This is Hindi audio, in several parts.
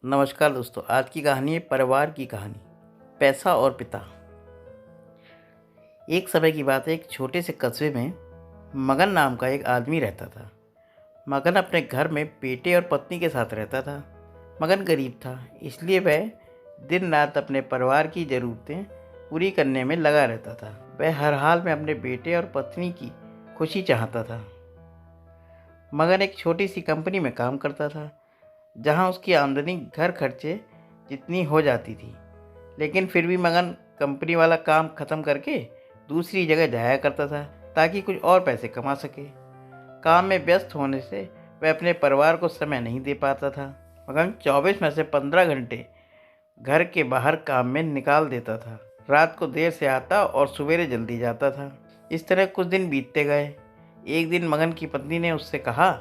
नमस्कार दोस्तों, आज की कहानी है परिवार की कहानी। पैसा और पिता। एक समय की बात है, एक छोटे से कस्बे में मगन नाम का एक आदमी रहता था। मगन अपने घर में बेटे और पत्नी के साथ रहता था। मगन गरीब था, इसलिए वह दिन रात अपने परिवार की ज़रूरतें पूरी करने में लगा रहता था। वह हर हाल में अपने बेटे और पत्नी की खुशी चाहता था। मगन एक छोटी सी कंपनी में काम करता था, जहां उसकी आमदनी घर खर्चे जितनी हो जाती थी। लेकिन फिर भी मगन कंपनी वाला काम ख़त्म करके दूसरी जगह जाया करता था, ताकि कुछ और पैसे कमा सके। काम में व्यस्त होने से वह अपने परिवार को समय नहीं दे पाता था। मगन 24 में से 15 घंटे घर के बाहर काम में निकाल देता था। रात को देर से आता और सवेरे जल्दी जाता था। इस तरह कुछ दिन बीतते गए। एक दिन मगन की पत्नी ने उससे कहा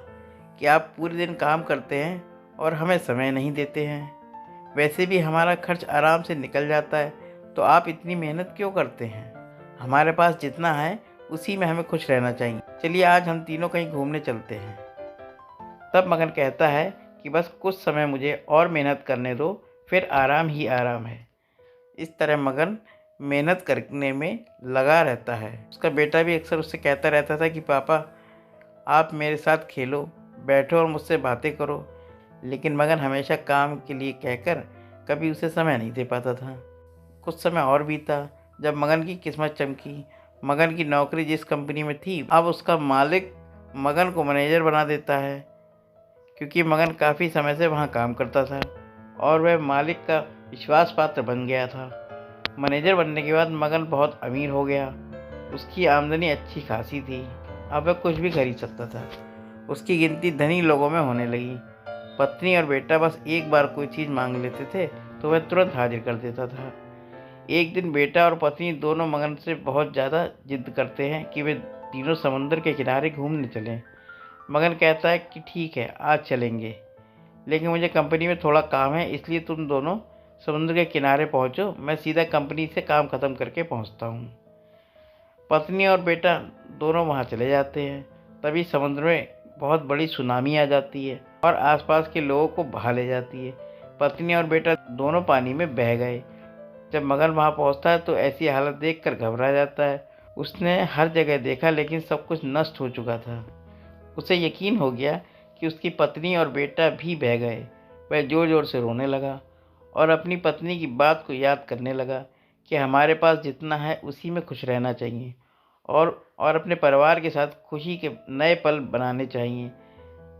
कि आप पूरे दिन काम करते हैं और हमें समय नहीं देते हैं। वैसे भी हमारा खर्च आराम से निकल जाता है, तो आप इतनी मेहनत क्यों करते हैं? हमारे पास जितना है उसी में हमें खुश रहना चाहिए। चलिए आज हम तीनों कहीं घूमने चलते हैं। तब मगन कहता है कि बस कुछ समय मुझे और मेहनत करने दो, फिर आराम ही आराम है। इस तरह मगन मेहनत करने में लगा रहता है। उसका बेटा भी अक्सर उससे कहता रहता था कि पापा आप मेरे साथ खेलो, बैठो और मुझसे बातें करो। लेकिन मगन हमेशा काम के लिए कहकर कभी उसे समय नहीं दे पाता था। कुछ समय और बीता। जब मगन की किस्मत चमकी। मगन की नौकरी जिस कंपनी में थी, अब उसका मालिक मगन को मैनेजर बना देता है, क्योंकि मगन काफ़ी समय से वहाँ काम करता था और वह मालिक का विश्वास पात्र बन गया था। मैनेजर बनने के बाद मगन बहुत अमीर हो गया। उसकी आमदनी अच्छी खासी थी। अब वह कुछ भी खरीद सकता था। उसकी गिनती धनी लोगों में होने लगी। पत्नी और बेटा बस एक बार कोई चीज़ मांग लेते थे तो वह तुरंत हाजिर कर देता था। एक दिन बेटा और पत्नी दोनों मगन से बहुत ज़्यादा जिद करते हैं कि वे तीनों समुद्र के किनारे घूमने चलें। मगन कहता है कि ठीक है, आज चलेंगे, लेकिन मुझे कंपनी में थोड़ा काम है, इसलिए तुम दोनों समुद्र के किनारे पहुंचो, मैं सीधा कंपनी से काम ख़त्म करके पहुंचता हूं। पत्नी और बेटा दोनों वहां चले जाते हैं। तभी समुद्र में बहुत बड़ी सुनामी आ जाती है और आसपास के लोगों को बहा ले जाती है। पत्नी और बेटा दोनों पानी में बह गए। जब मगन वहां पहुंचता है तो ऐसी हालत देखकर घबरा जाता है। उसने हर जगह देखा, लेकिन सब कुछ नष्ट हो चुका था। उसे यकीन हो गया कि उसकी पत्नी और बेटा भी बह गए। वह ज़ोर ज़ोर से रोने लगा और अपनी पत्नी की बात को याद करने लगा कि हमारे पास जितना है उसी में खुश रहना चाहिए और अपने परिवार के साथ खुशी के नए पल बनाने चाहिए,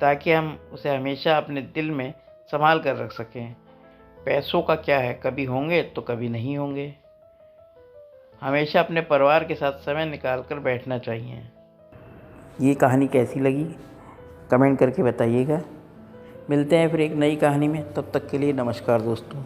ताकि हम उसे हमेशा अपने दिल में संभाल कर रख सकें। पैसों का क्या है, कभी होंगे तो कभी नहीं होंगे। हमेशा अपने परिवार के साथ समय निकाल कर बैठना चाहिए। ये कहानी कैसी लगी कमेंट करके बताइएगा। मिलते हैं फिर एक नई कहानी में। तब तक के लिए नमस्कार दोस्तों।